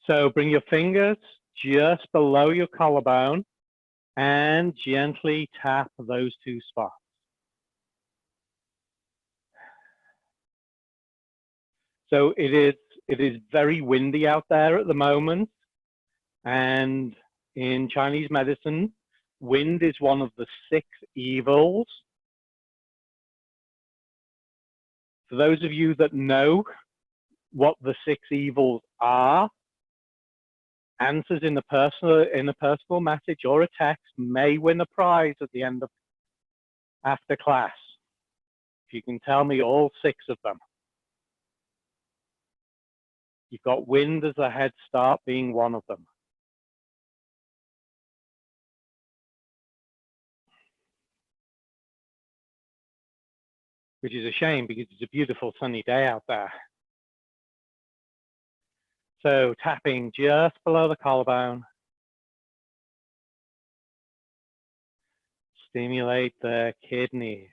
So bring your fingers just below your collarbone and gently tap those two spots. So it is very windy out there at the moment, and in Chinese medicine, wind is one of the 6 evils. For those of you that know what the 6 evils are, answers in a personal message or a text may win a prize at the end of after class. If you can tell me all 6 of them. You've got wind as a head start being one of them. Which is a shame because it's a beautiful sunny day out there. So tapping just below the collarbone. Stimulate the kidneys.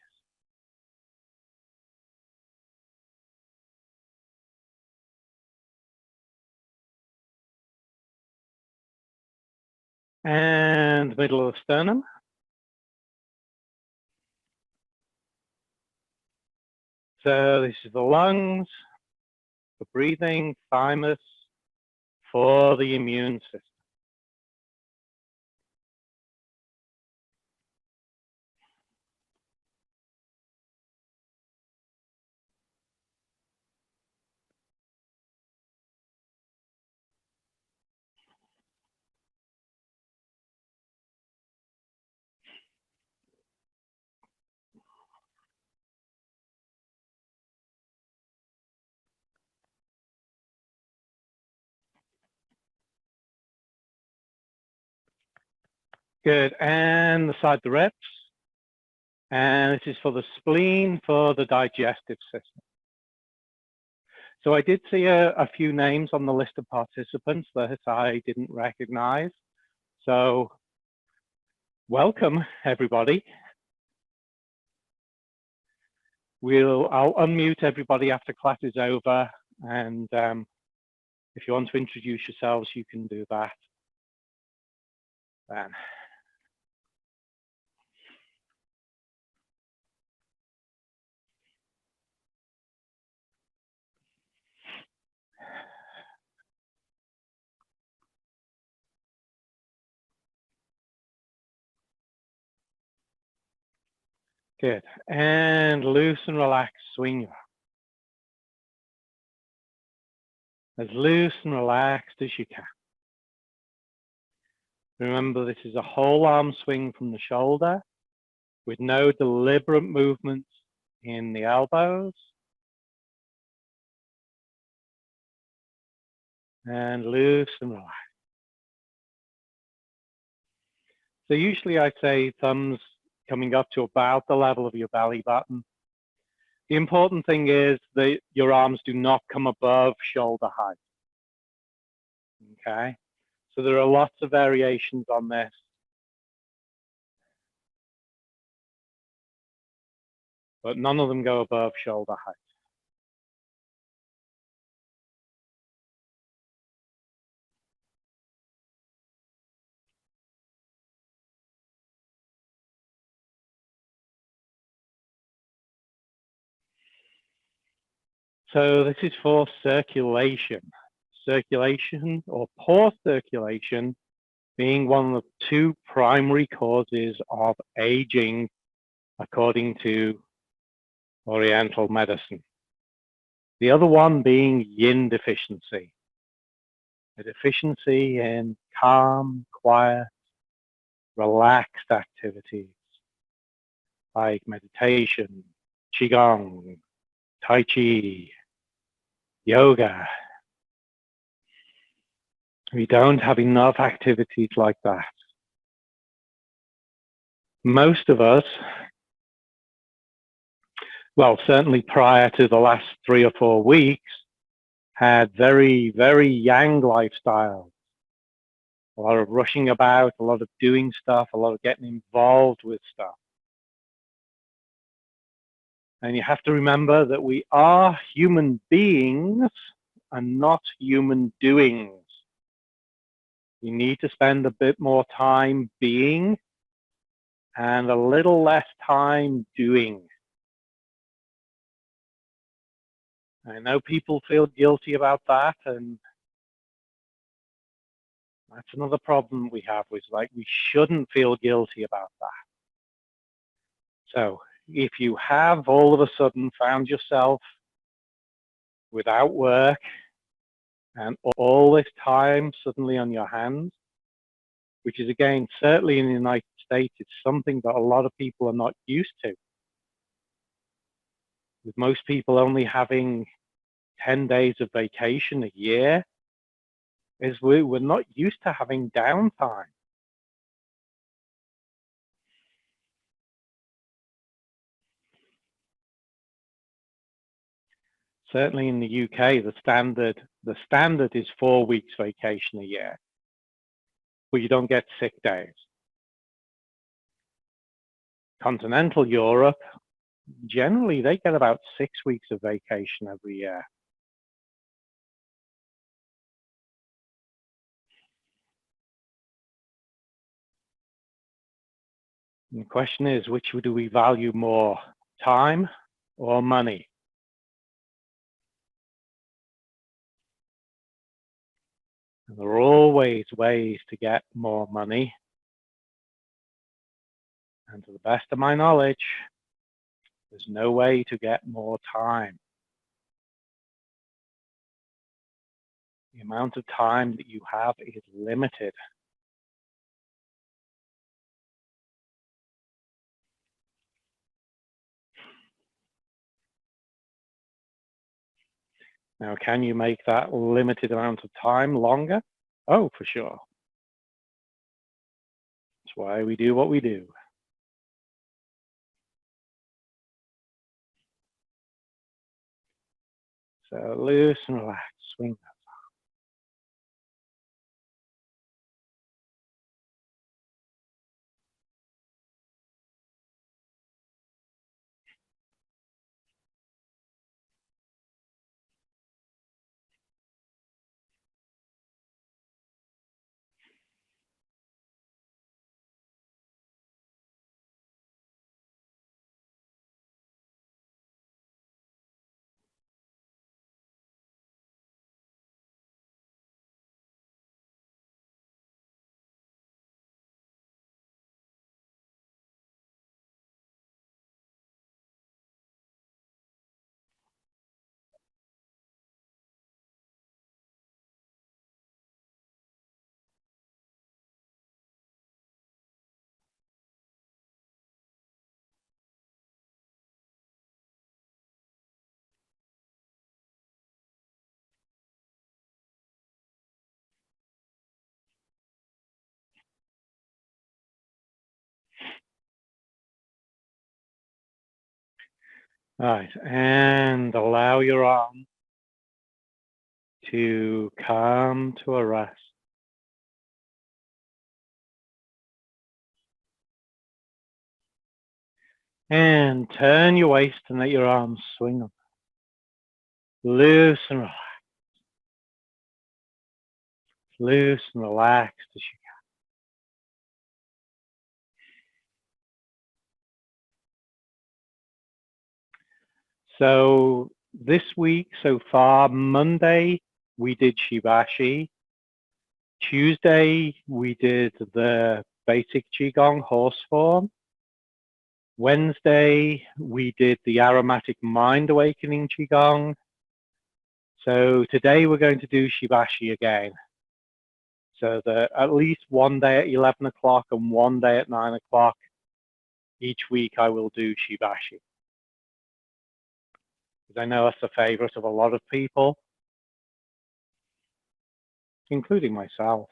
And middle of the sternum. So this is the lungs, for breathing, thymus, for the immune system. Good, and the side of the ribs. And this is for the spleen, for the digestive system. So I did see a few names on the list of participants that I didn't recognize. So welcome, everybody. I'll unmute everybody after class is over. And if you want to introduce yourselves, you can do that then. Good, and loose and relax, swing your arm. As loose and relaxed as you can. Remember, this is a whole arm swing from the shoulder with no deliberate movements in the elbows. And loose and relax. So usually I say thumbs coming up to about the level of your belly button. The important thing is that your arms do not come above shoulder height. Okay, so there are lots of variations on this. But none of them go above shoulder height. So this is for circulation. Circulation or poor circulation being one of the 2 primary causes of aging according to Oriental medicine. The other one being yin deficiency. A deficiency in calm, quiet, relaxed activities like meditation, Qigong, Tai Chi, yoga. We don't have enough activities like that. Most of us, well, certainly prior to the last 3 or 4 weeks, had very, very yang lifestyles. A lot of rushing about, a lot of doing stuff, a lot of getting involved with stuff. And you have to remember that we are human beings and not human doings. You need to spend a bit more time being and a little less time doing. I know people feel guilty about that, and that's another problem we have, is like we shouldn't feel guilty about that. So if you have all of a sudden found yourself without work and all this time suddenly on your hands, which is, again, certainly in the United States, it's something that a lot of people are not used to. With most people only having 10 days of vacation a year, is we're not used to having downtime. Certainly in the UK, the standard is 4 weeks vacation a year, but you don't get sick days. Continental Europe, generally they get about 6 weeks of vacation every year. And the question is, which do we value more, time or money? And there are always ways to get more money. And to the best of my knowledge, there's no way to get more time. The amount of time that you have is limited. Now, can you make that limited amount of time longer? Oh, for sure. That's why we do what we do. So loose and relax, swing that. All right, and allow your arm to come to a rest. And turn your waist and let your arms swing up. Loose and relax. Loose and relaxed as you can. So this week so far, Monday, we did Shibashi. Tuesday, we did the basic Qigong horse form. Wednesday, we did the aromatic mind awakening Qigong. So today we're going to do Shibashi again. So at least one day at 11 o'clock and one day at 9 o'clock each week I will do Shibashi. Because I know that's a favorite of a lot of people, including myself.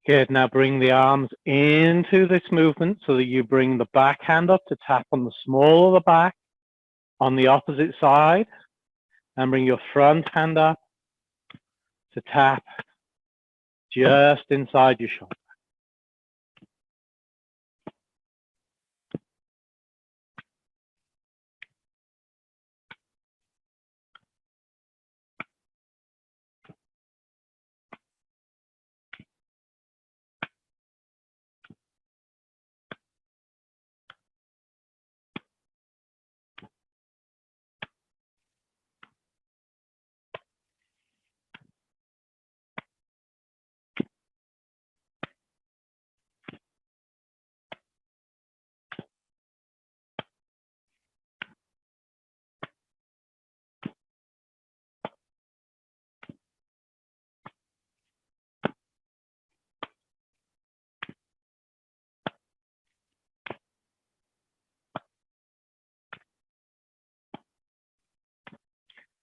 Good. Now bring the arms into this movement so that you bring the back hand up to tap on the small of the back on the opposite side, and bring your front hand up to tap just inside your shoulder.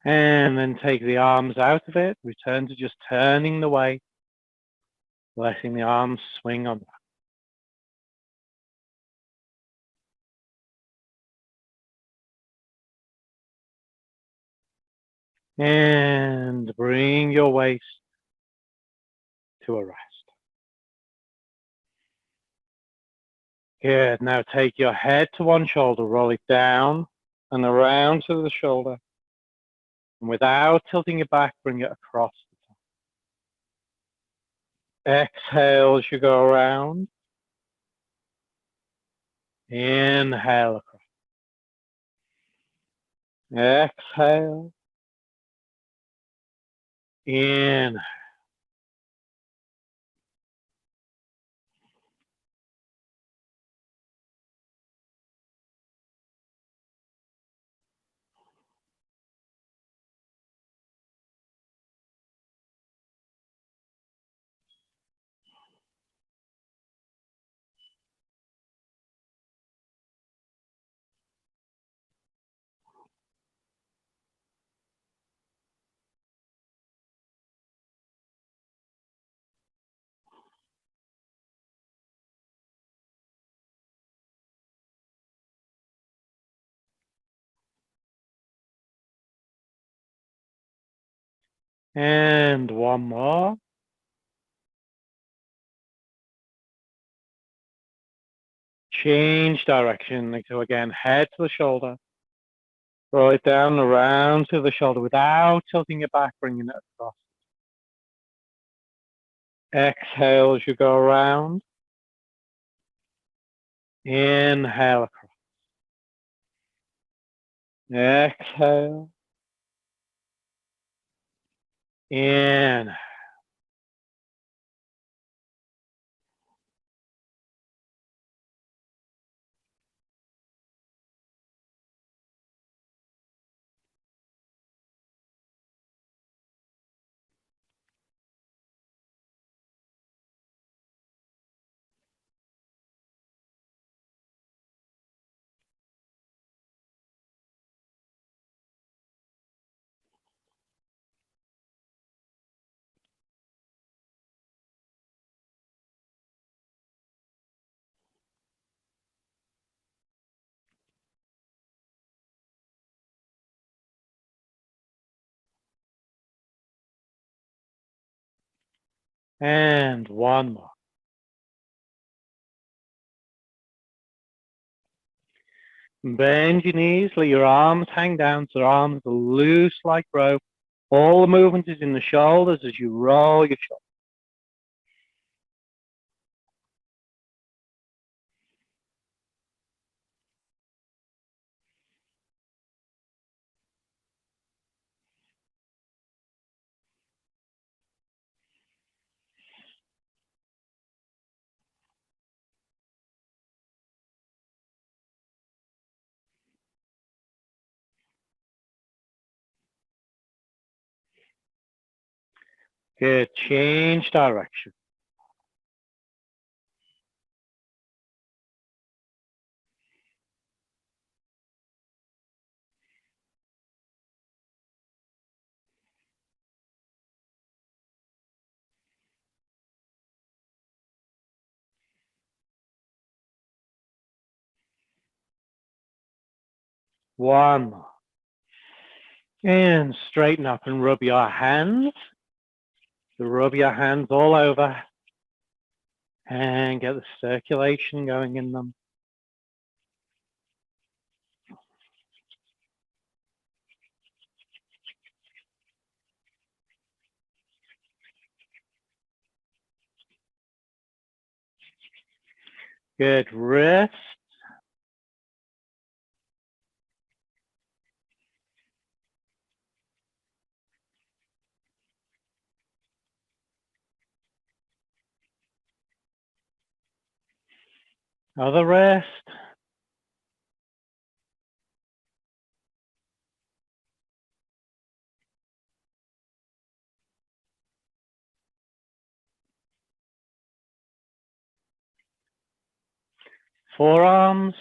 And then take the arms out of it, return to just turning the weight, letting the arms swing on. And bring your waist to a rest. Good. Now take your head to one shoulder, roll it down and around to the shoulder. And without tilting it back, bring it across the top. Exhale as you go around. Inhale across. Exhale. Inhale. And one more. Change direction. So again, head to the shoulder. Roll it down around to the shoulder without tilting it back, bringing it across. Exhale as you go around. Inhale across. Exhale. Inhale. And one more. Bend your knees, let your arms hang down so your arms are loose like rope. All the movement is in the shoulders as you roll your shoulders. Good. Change direction. One more. And straighten up and rub your hands. So rub your hands all over and get the circulation going in them. Good. Wrist. Other wrist. Forearms.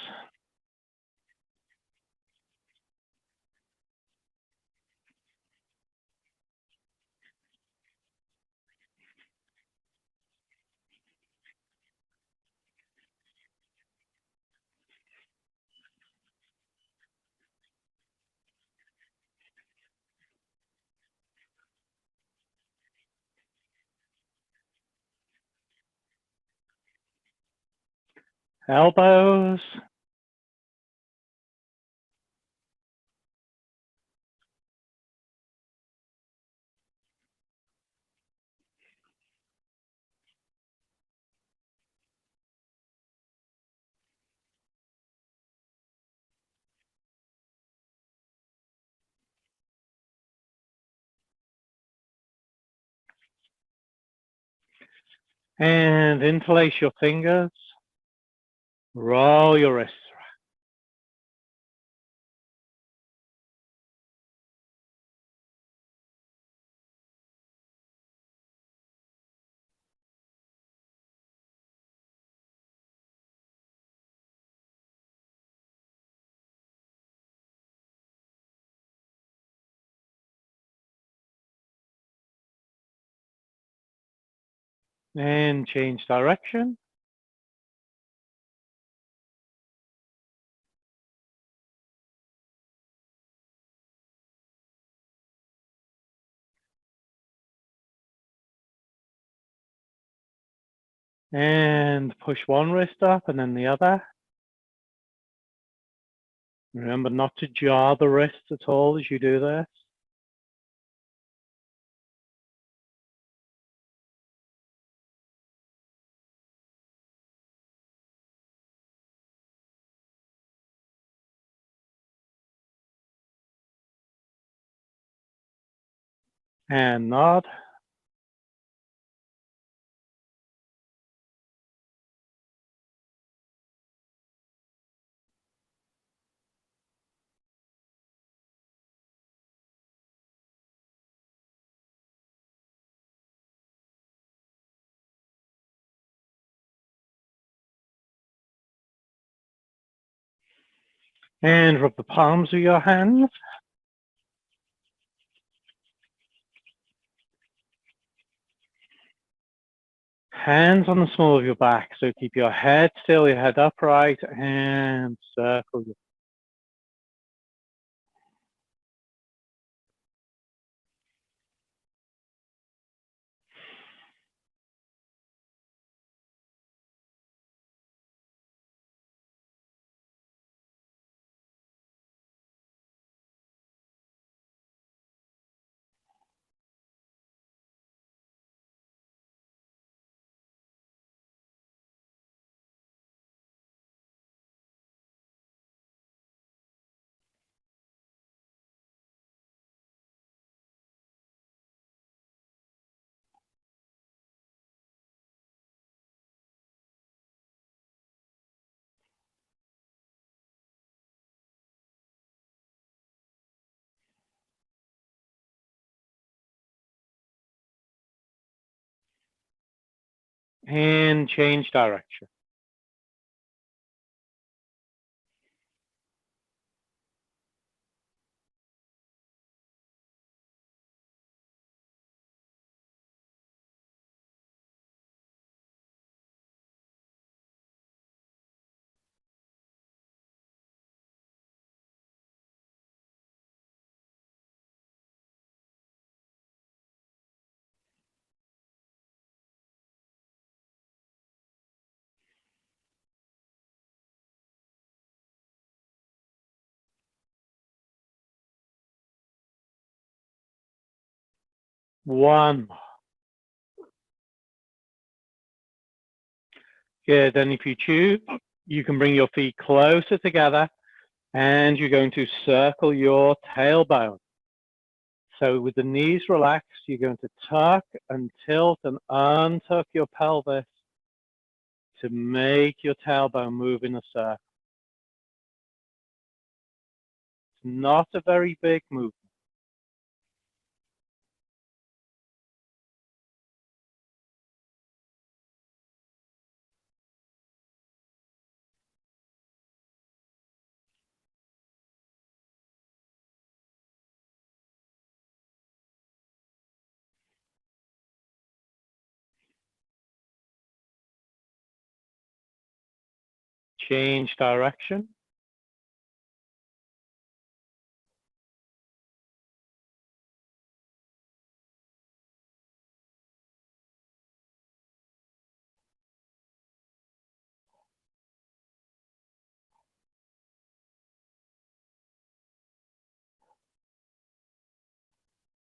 Elbows. And interlace your fingers. Roll your wrists. And change direction. And push one wrist up and then the other. Remember not to jar the wrists at all as you do this. And nod. And rub the palms of your hands. Hands on the small of your back. So keep your head still, your head upright, and circle. And change direction. One more. Good. And if you choose, you can bring your feet closer together and you're going to circle your tailbone. So with the knees relaxed, you're going to tuck and tilt and untuck your pelvis to make your tailbone move in a circle. It's not a very big movement. Change direction.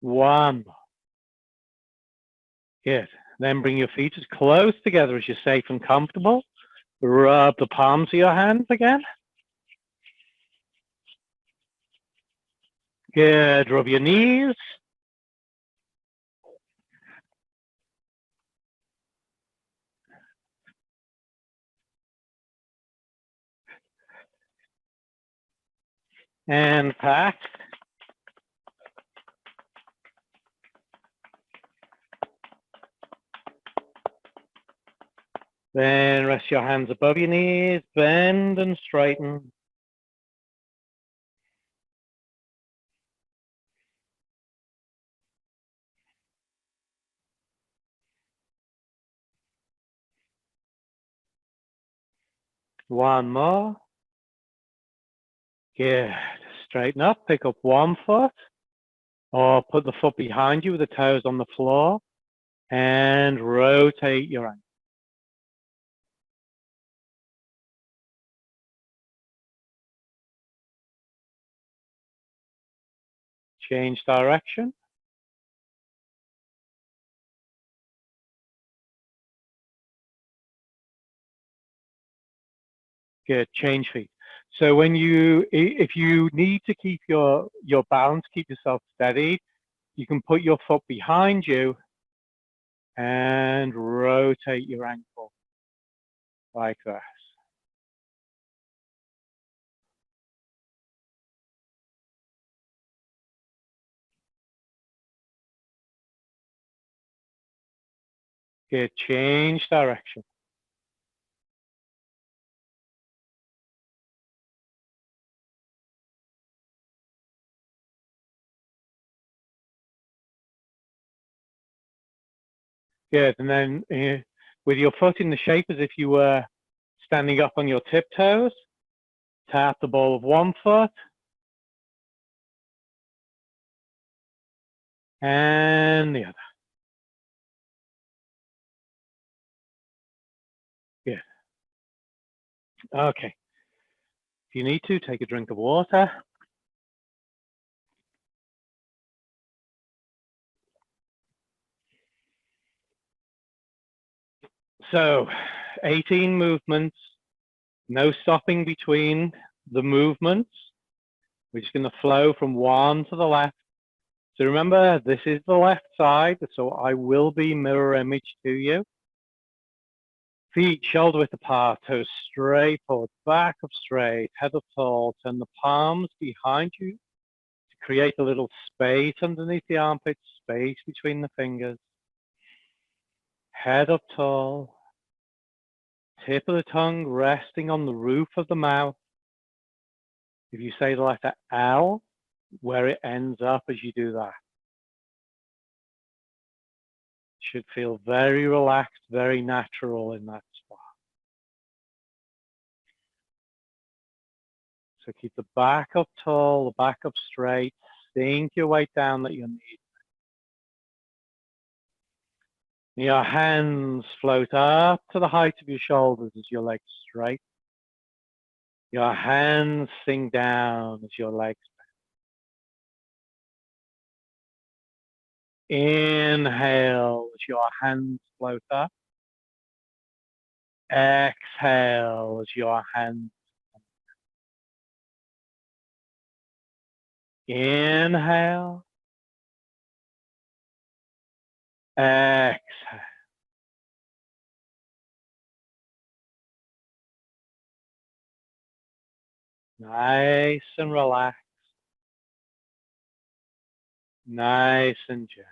One more. Good. Then bring your feet as close together as you're safe and comfortable. Rub the palms of your hands again. Good. Rub your knees. And pack. Then rest your hands above your knees. Bend and straighten. One more. Good. Straighten up. Pick up one foot. Or put the foot behind you with the toes on the floor. And rotate your ankle. Change direction. Good. Change feet. So when if you need to keep your balance, keep yourself steady, you can put your foot behind you and rotate your ankle like that. Good. Change direction. Good. And then with your foot in the shape as if you were standing up on your tiptoes, tap the ball of one foot and the other. Good. Okay. If you need to, take a drink of water. So 18 movements, no stopping between the movements. We're just going to flow from one to the left. So remember, this is the left side, so I will be mirror image to you. Feet shoulder width apart, toes straight forward, back up straight, head up tall. Turn the palms behind you to create a little space underneath the armpits, space between the fingers. Head up tall. Tip of the tongue resting on the roof of the mouth. If you say the letter L, where it ends up as you do that. Should feel very relaxed, very natural in that spot. So keep the back up tall, the back up straight. Sink your weight down at your knees. Your hands float up to the height of your shoulders as your legs straight. Your hands sink down as your legs bend. Inhale as your hands float up. Exhale as your hands. Inhale. Exhale. Nice and relaxed. Nice and gentle.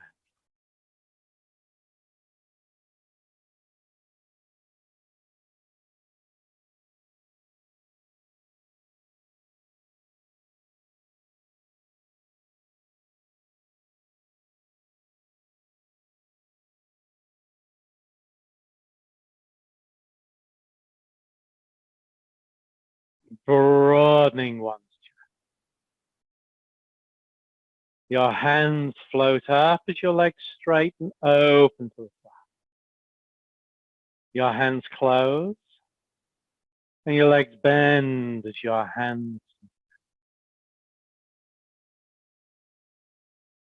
Broadening one's chest. Your hands float up as your legs straighten open to the side. Your hands close and your legs bend as your hands.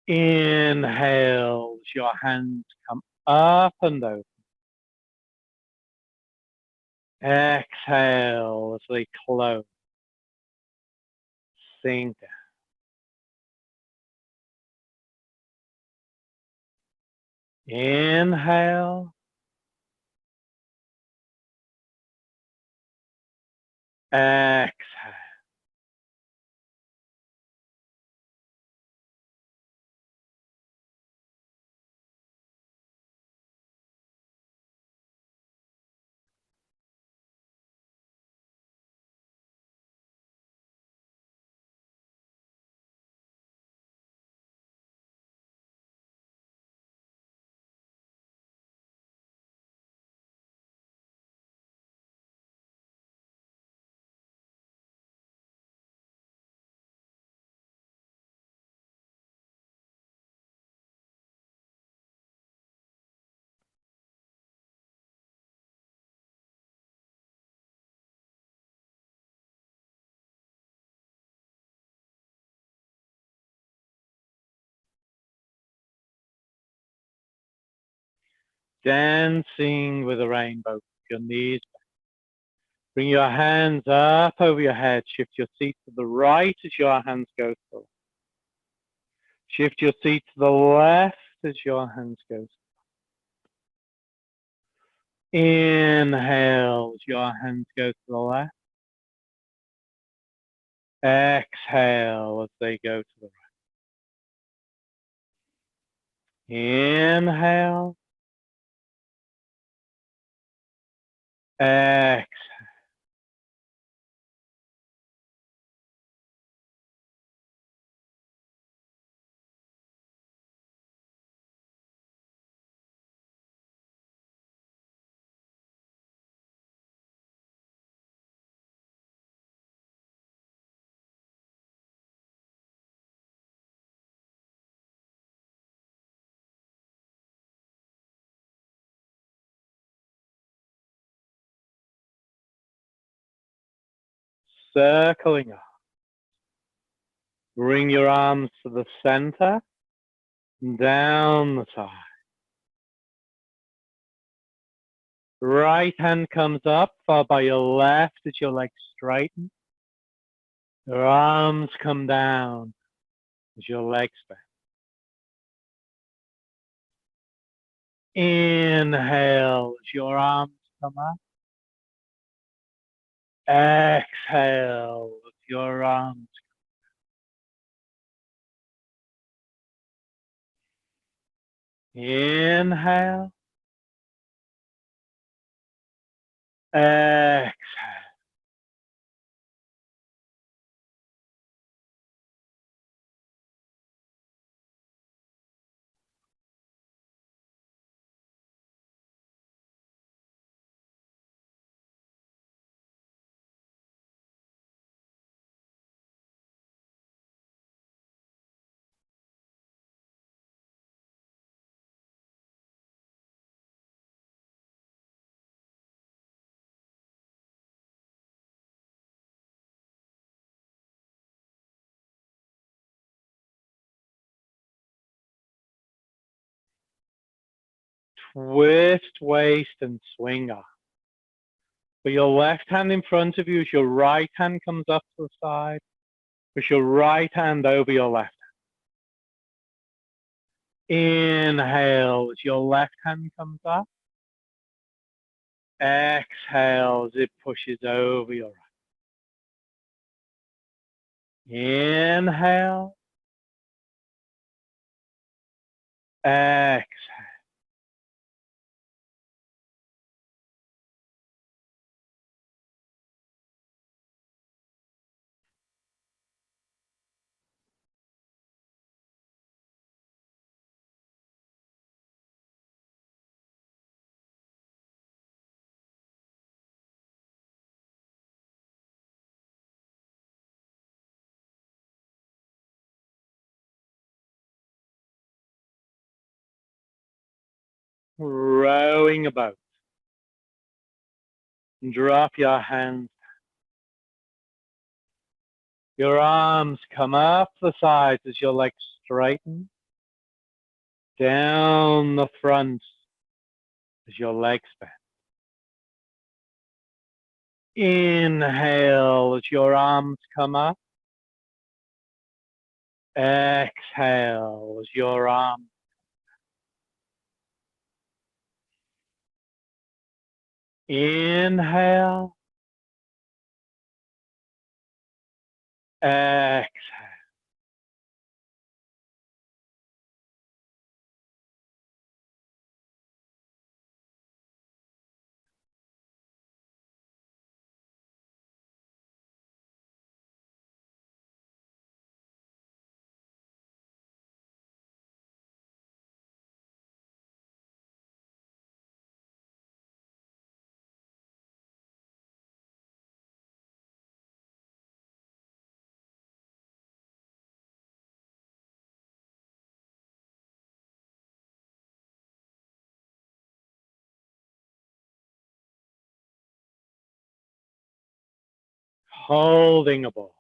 Inhale as your hands come up and open. Exhale as they close. Sink down. Inhale. Exhale. Dancing with the rainbow. Your knees. Bring your hands up over your head. Shift your seat to the right as your hands go through. Shift your seat to the left as your hands go through. Inhale as your hands go to the left. Exhale as they go to the right. Inhale. Exhale. Circling up. Bring your arms to the center and down the side. Right hand comes up, followed by your left as your legs straighten. Your arms come down as your legs bend. Inhale as your arms come up. Exhale as your arms. Inhale. Exhale. twist, waist, and swing up. Put your left hand in front of you as your right hand comes up to the side. Push your right hand over your left hand. Inhale as your left hand comes up. Exhale as it pushes over your right. Inhale. Exhale. Rowing a boat. Drop your hands. Your arms come up the sides as your legs straighten. Down the front as your legs bend. Inhale as your arms come up. Exhale as your arms. Inhale. Exhale. Holding a ball.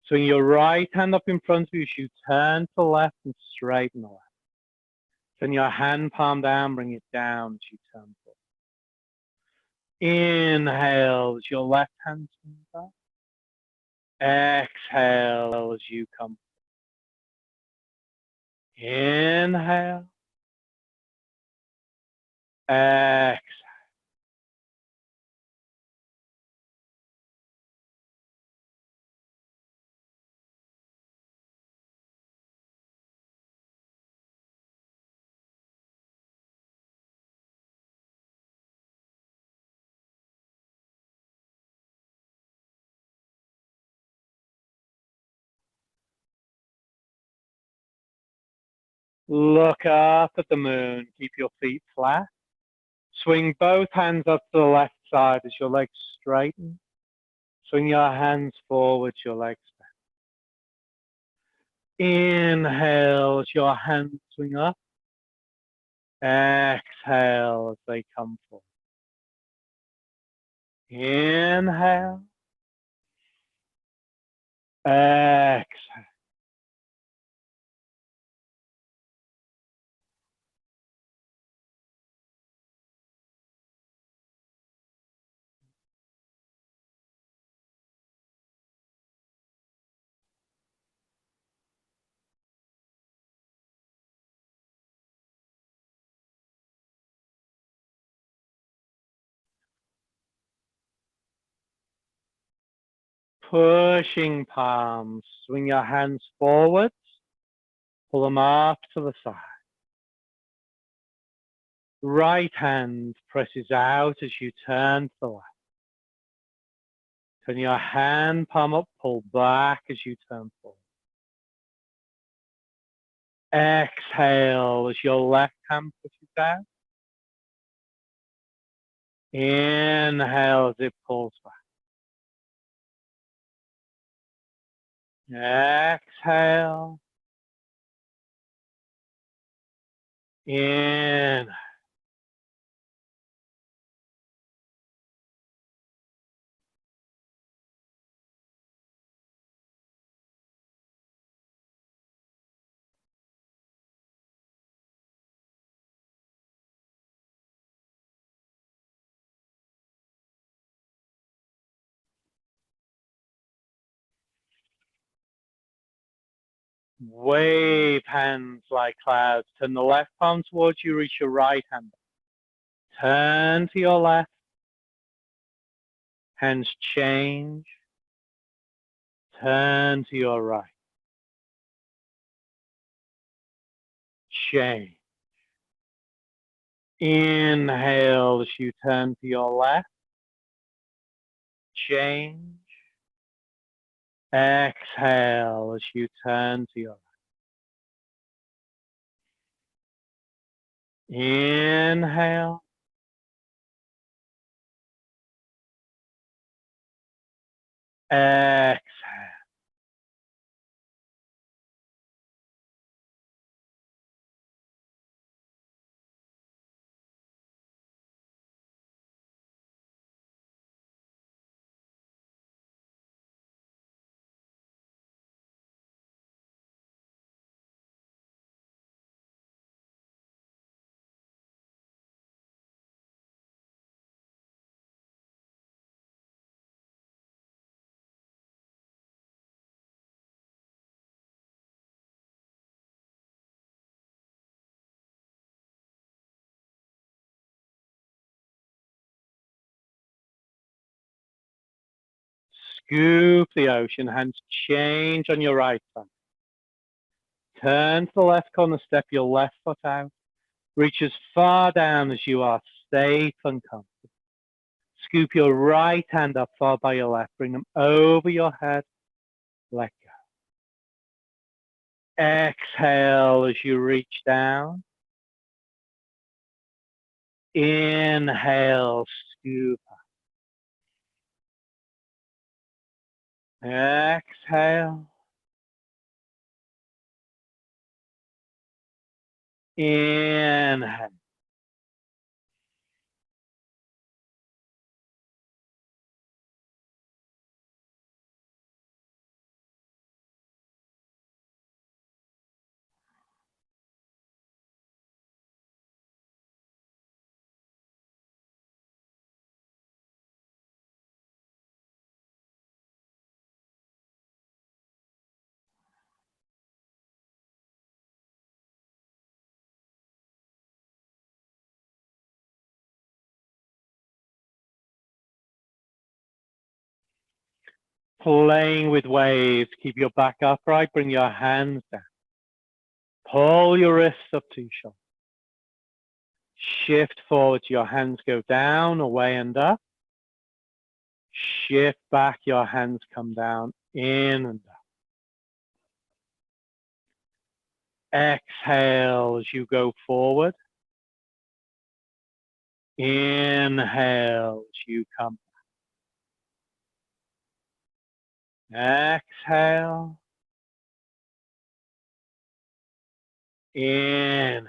Swing your right hand up in front of you as you turn to the left and straighten the left. Turn your hand palm down, bring it down as you turn forward. Inhale as your left hand swings up. Exhale as you come. Inhale. Exhale. Look up at the moon. Keep your feet flat. Swing both hands up to the left side as your legs straighten. Swing your hands forward, your legs back. Inhale as your hands swing up. Exhale as they come forward. Inhale. Exhale. Pushing palms. Swing your hands forwards. Pull them up to the side. Right hand presses out as you turn to the left. Turn your hand palm up, pull back as you turn forward. Exhale as your left hand pushes down. Inhale as it pulls back. Exhale. Inhale. Wave hands like clouds. Turn the left palm towards you, reach your right hand. Turn to your left. Hands change. Turn to your right. Change. Inhale as you turn to your left. Change. Exhale as you turn to your right. Inhale. Exhale. Scoop the ocean. Hands change on your right side. Turn to the left corner, step your left foot out. Reach as far down as you are safe and comfortable. Scoop your right hand up far by your left. Bring them over your head. Let go. Exhale as you reach down. Inhale, scoop up. Exhale. Inhale. Playing with waves. Keep your back upright. Bring your hands down. Pull your wrists up to your shoulders. Shift forward. Your hands go down, away and up. Shift back. Your hands come down, in and up. Exhale as you go forward. Inhale as you come back. Exhale. Inhale.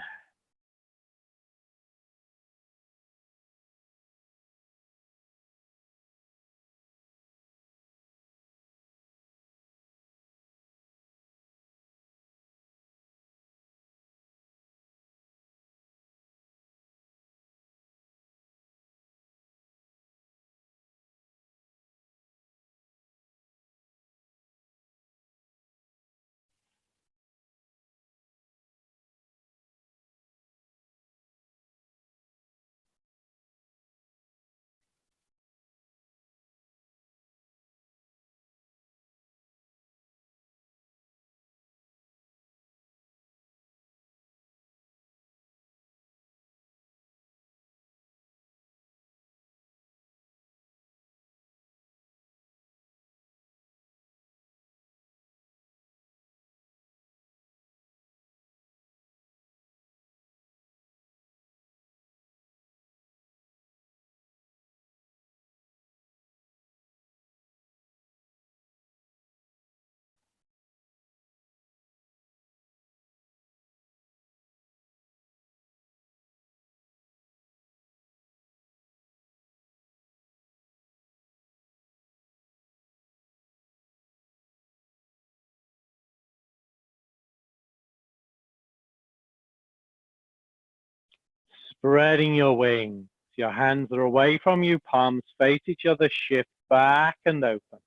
Spreading your wings. Your hands are away from you, palms face each other, shift back and open.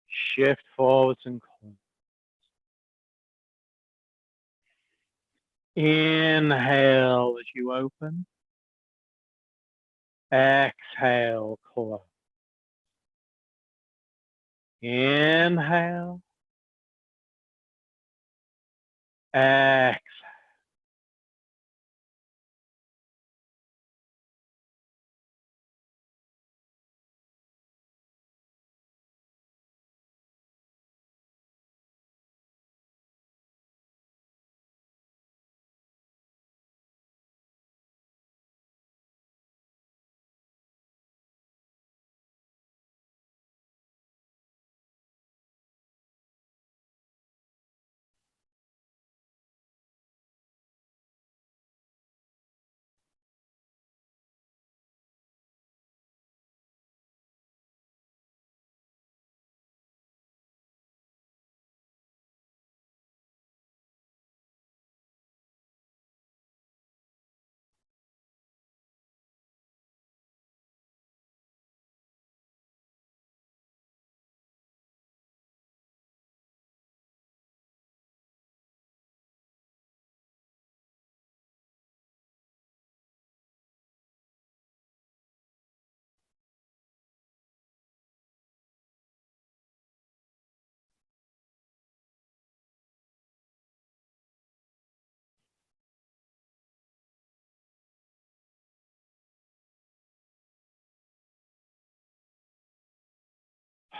Shift forwards and close. Inhale as you open. Exhale, close. Inhale. Exhale.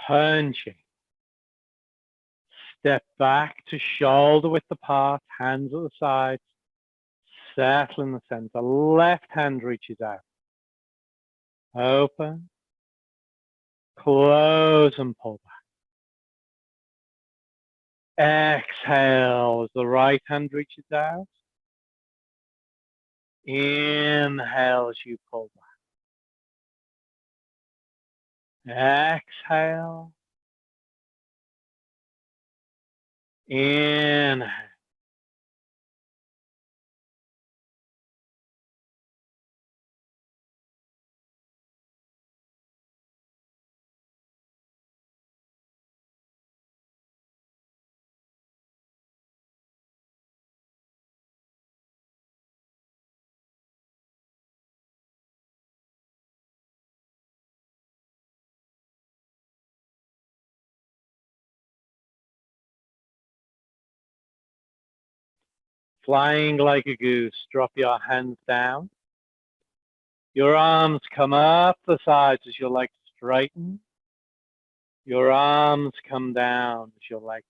Punching. Step back to shoulder width apart, hands at the sides. Settle in the center. Left hand reaches out. Open. Close and pull back. Exhale as the right hand reaches out. Inhale as you pull back. Exhale. Inhale. Flying like a goose, drop your hands down. Your arms come up the sides as your legs straighten. Your arms come down as your legs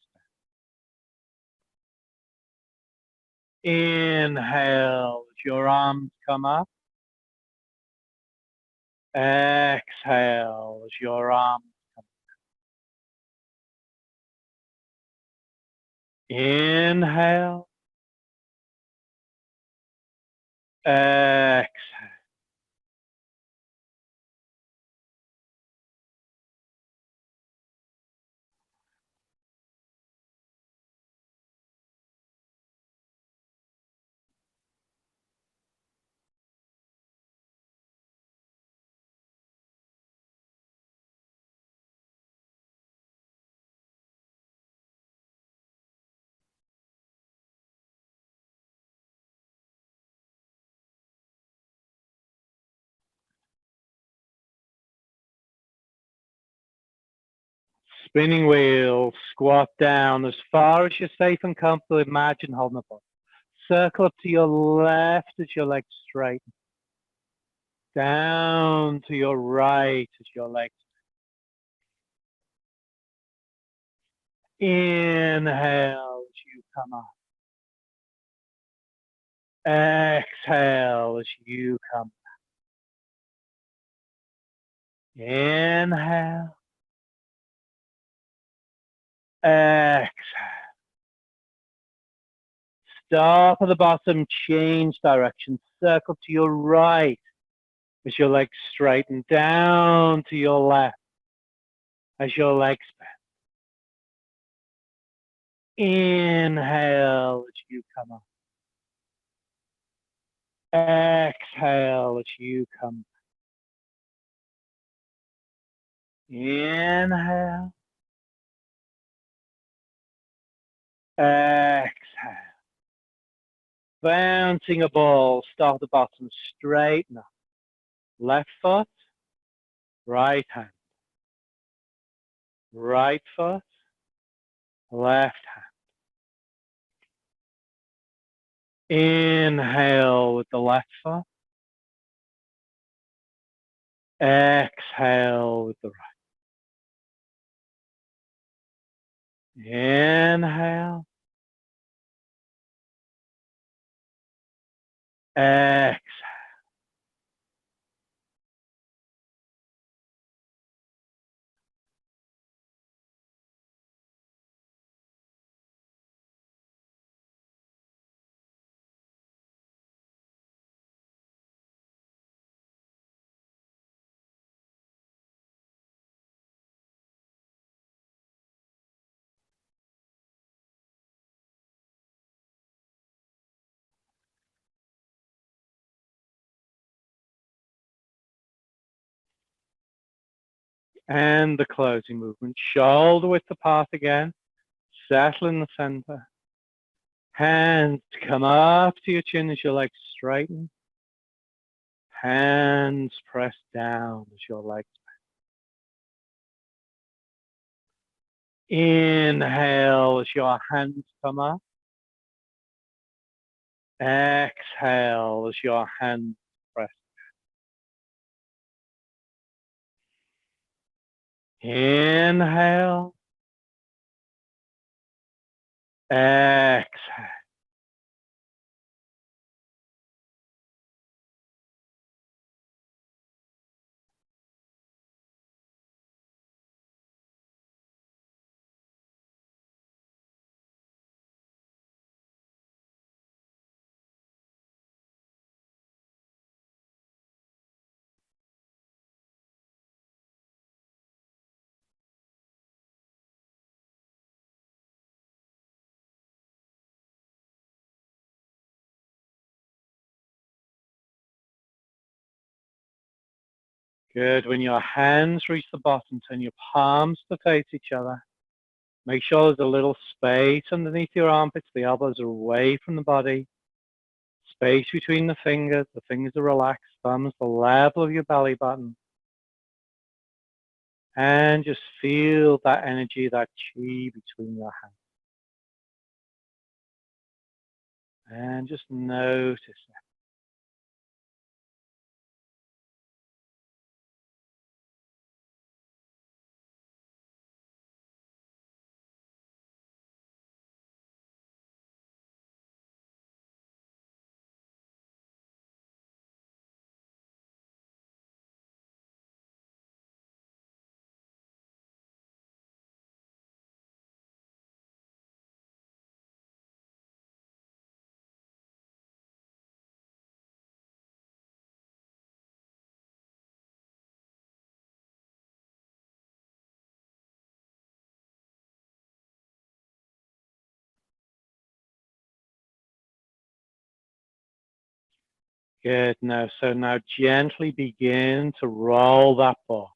bend. Inhale as your arms come up. Exhale as your arms come up. Inhale. Exhale. Spinning wheel, squat down as far as you're safe and comfortable. Imagine holding the body. Circle up to your left as your legs straighten. Down to your right as your legs. Inhale as you come up. Exhale as you come back. Inhale. Exhale. Stop at the bottom, change direction. Circle to your right as your legs straighten. Down to your left as your legs bend. Inhale as you come up. Exhale as you come back. Inhale. Exhale. bouncing a ball, start the bottom, straighten up. Left foot, right hand. Right foot, left hand. Inhale with the left foot. Exhale with the right. Inhale. Exhale. And the closing movement. Shoulder width apart again. Settle in the center. Hands come up to your chin as your legs straighten. Hands press down as your legs. Inhale as your hands come up. Exhale as your hands press. Inhale. Exhale. Good. When your hands reach the bottom, turn your palms to face each other. Make sure there's a little space underneath your armpits. The elbows are away from the body. Space between the fingers. The fingers are relaxed. Thumbs the level of your belly button. And just feel that energy, that chi between your hands. And just notice it. Good. Now gently begin to roll that ball.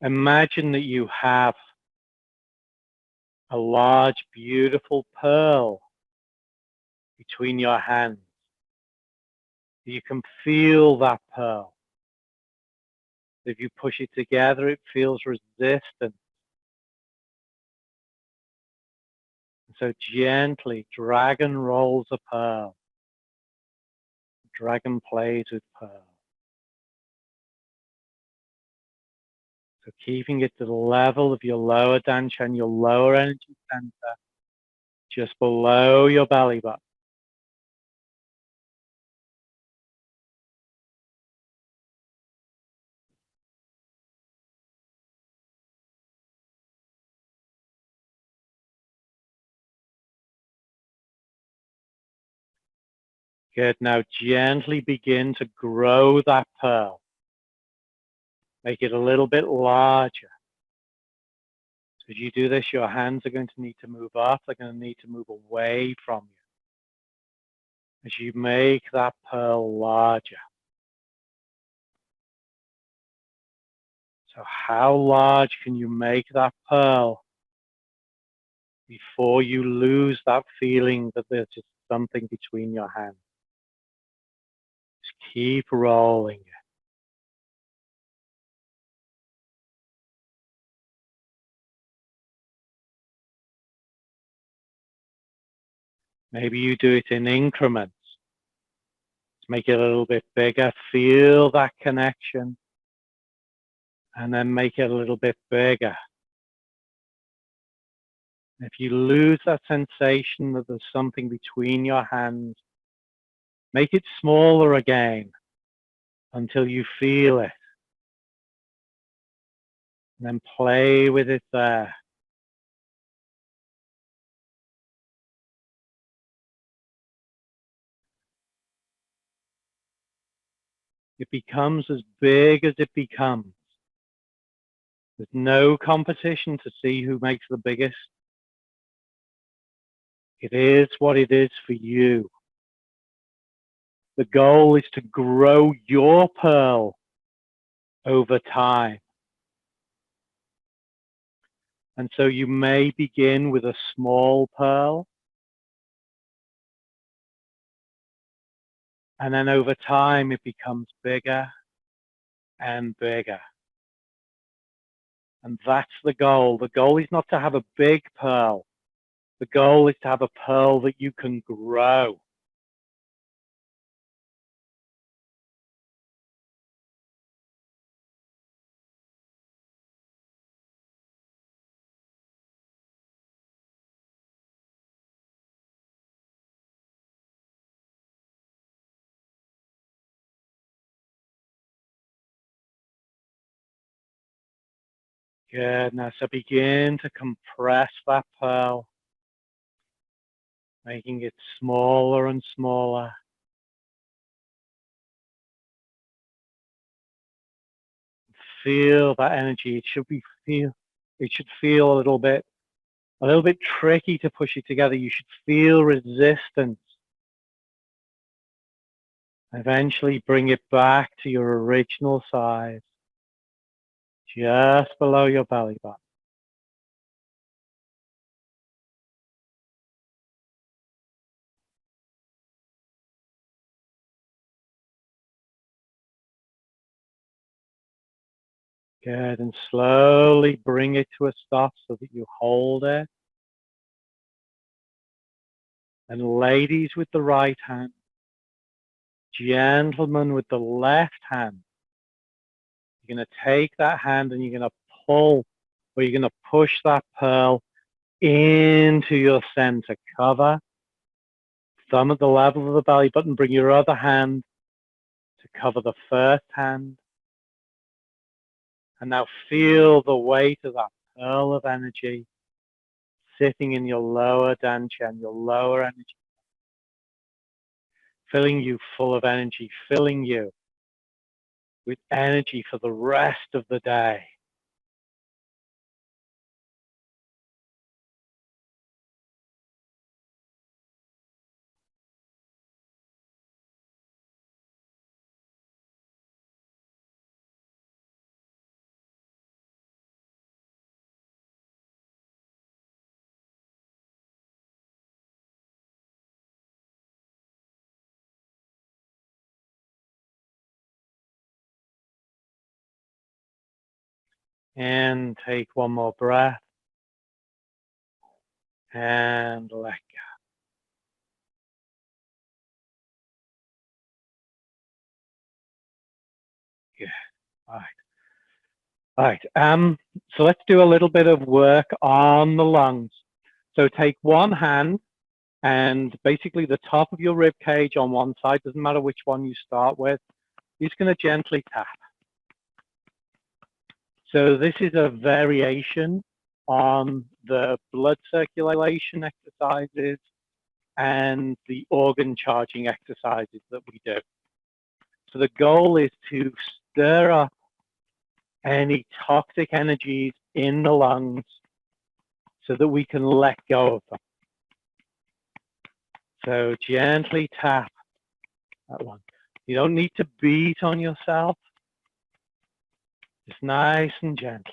Imagine that you have a large, beautiful pearl between your hands. You can feel that pearl. If you push it together, it feels resistant. So gently, dragon rolls a pearl. Dragon plays with pearl. So keeping it to the level of your lower danchan, your lower energy center, just below your belly button. Good. Now gently begin to grow that pearl. Make it a little bit larger. So as you do this, your hands are going to need to move up. They're going to need to move away from you. As you make that pearl larger. So how large can you make that pearl before you lose that feeling that there's just something between your hands. Just keep rolling. Maybe you do it in increments. Make it a little bit bigger. Feel that connection. And then make it a little bit bigger. If you lose that sensation that there's something between your hands, make it smaller again until you feel it. And then play with it there. It becomes as big as it becomes. There's no competition to see who makes the biggest. It is what it is for you. The goal is to grow your pearl over time. And so you may begin with a small pearl. And then over time, it becomes bigger and bigger. And that's the goal. The goal is not to have a big pearl. The goal is to have a pearl that you can grow. Good. Now, so begin to compress that pearl, making it smaller and smaller. Feel that energy. It should feel a little bit tricky to push it together. You should feel resistance. Eventually bring it back to your original size, just below your belly button. Good, and slowly bring it to a stop so that you hold it. And ladies with the right hand, gentlemen with the left hand, you're going to take that hand and you're going to pull, or you're going to push that pearl into your center. Cover, thumb at the level of the belly button, bring your other hand to cover the first hand. And now feel the weight of that pearl of energy sitting in your lower dantian, your lower energy, filling you full of energy, filling you with energy for the rest of the day. And take one more breath and let go. Good. All right. So let's do a little bit of work on the lungs. So take one hand and basically the top of your rib cage on one side, doesn't matter which one you start with, you're just going to gently tap. So this is a variation on the blood circulation exercises and the organ charging exercises that we do. So the goal is to stir up any toxic energies in the lungs so that we can let go of them. So gently tap that one. You don't need to beat on yourself. Just nice and gently.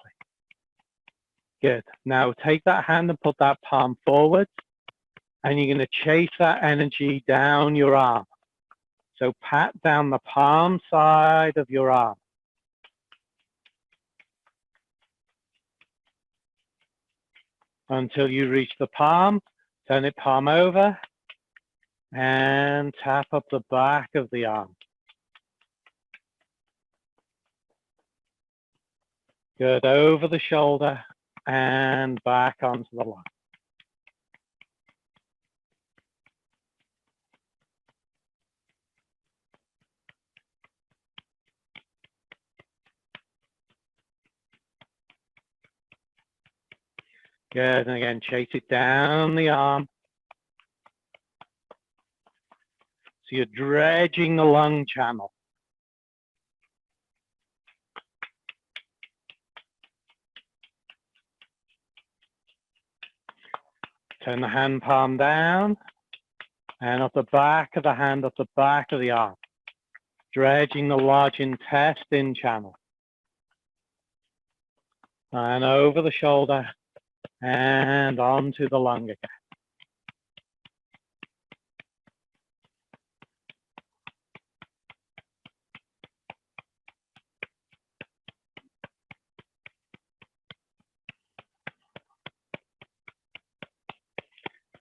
Good. Now take that hand and put that palm forward, and you're going to chase that energy down your arm. So pat down the palm side of your arm. Until you reach the palm, turn it palm over, and tap up the back of the arm. Good, over the shoulder and back onto the line. Good, and again, chase it down the arm. So you're dredging the lung channel. Turn the hand palm down, and up the back of the hand, up the back of the arm. Dredging the large intestine channel. And over the shoulder, and onto the lung again.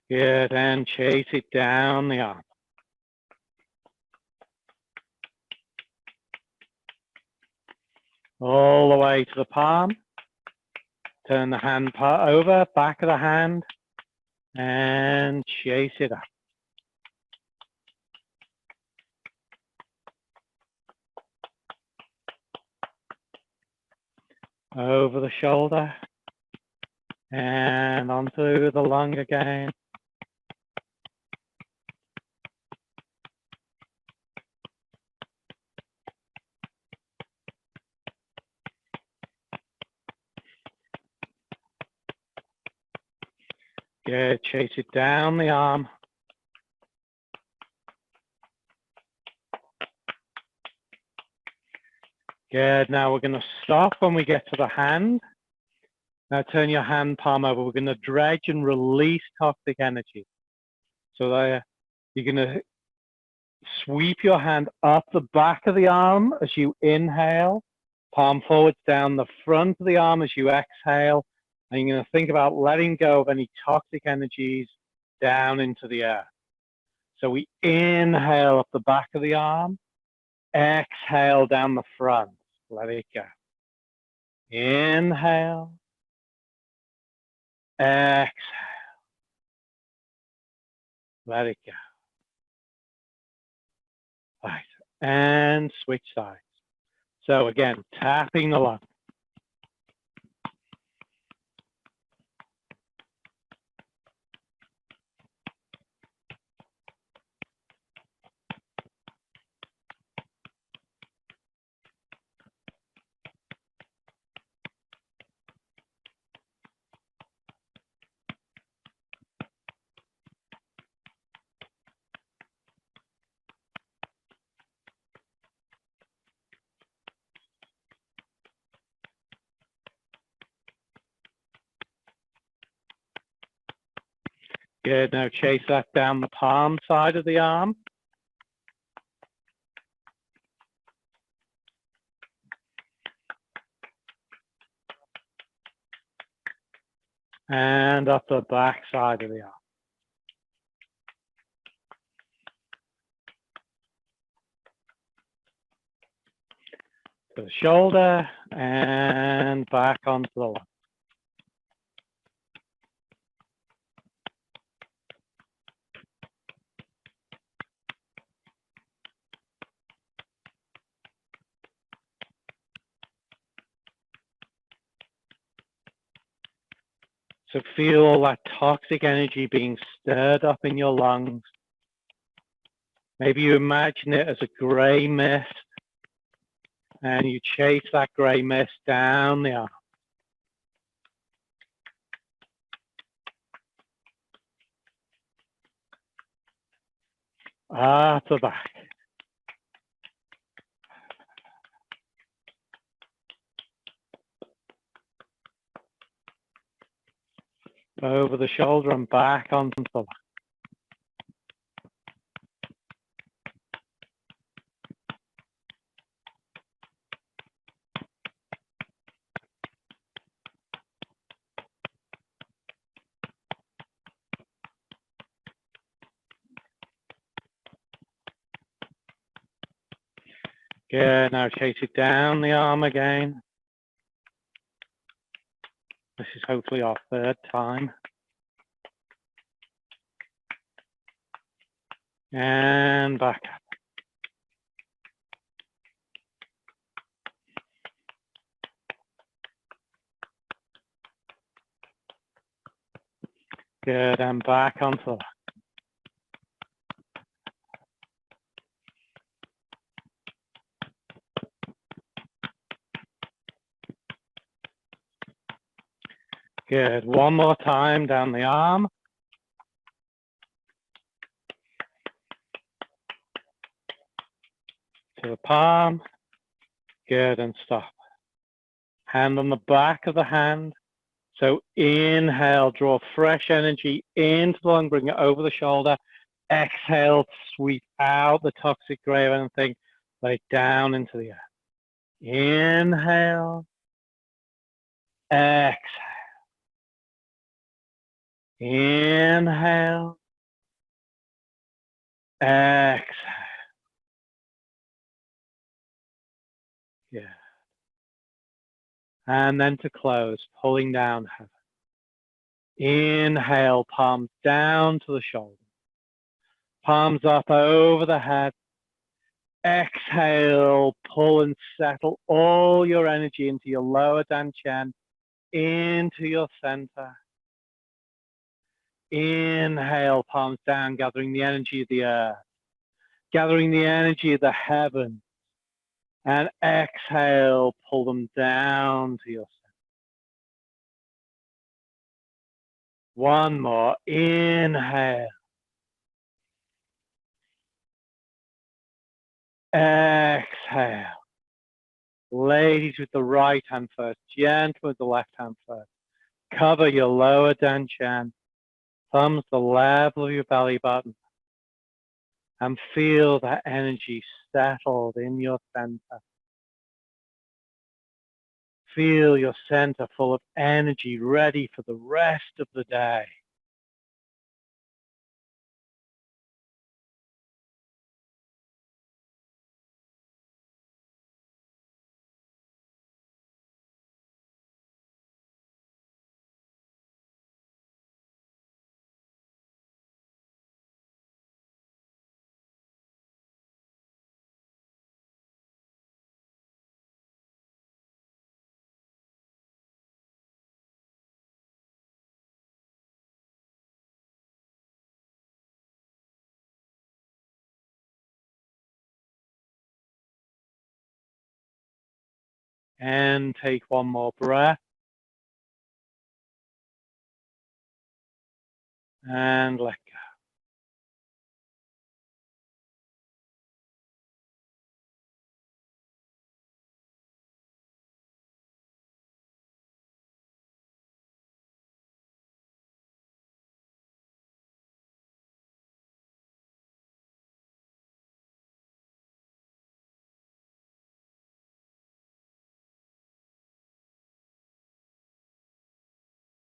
Good, and chase it down the arm. All the way to the palm. Turn the hand over, back of the hand, and chase it up. Over the shoulder, and onto the lung again. Good, chase it down the arm. Good, now we're going to stop when we get to the hand. Now turn your hand palm over. We're going to dredge and release toxic energy. So there, you're going to sweep your hand up the back of the arm as you inhale, palm forwards down the front of the arm as you exhale. And you're going to think about letting go of any toxic energies down into the air. So we inhale up the back of the arm, exhale down the front, let it go. Inhale, exhale, let it go. Right, and switch sides. So again, tapping the lung. Good, now chase that down the palm side of the arm. And up the back side of the arm. To the shoulder and back onto the lung. So feel all that toxic energy being stirred up in your lungs. Maybe you imagine it as a gray mist, and you chase that gray mist down the arm. Up the back. over the shoulder and back onto the back. Good, now chase it down the arm again. This is hopefully our third time. And back up. Good, and back onto the back. Good, one more time down the arm. To the palm. Good, and stop. Hand on the back of the hand. So inhale, draw fresh energy into the lung, bring it over the shoulder. Exhale, sweep out the toxic gray of anything, lay down into the earth. Inhale, exhale. Inhale, exhale. Yeah. And then to close, pulling down heaven. Inhale, palms down to the shoulder. Palms up over the head. Exhale, pull and settle all your energy into your lower dantian, into your center. Inhale, palms down, gathering the energy of the earth, gathering the energy of the heaven. And exhale, pull them down to your center. One more, inhale. Exhale. Ladies with the right hand first, gentle with the left hand first. Cover your lower dantian, thumbs the level of your belly button, and feel that energy settled in your center. Feel your center full of energy, ready for the rest of the day. And take one more breath. And let go.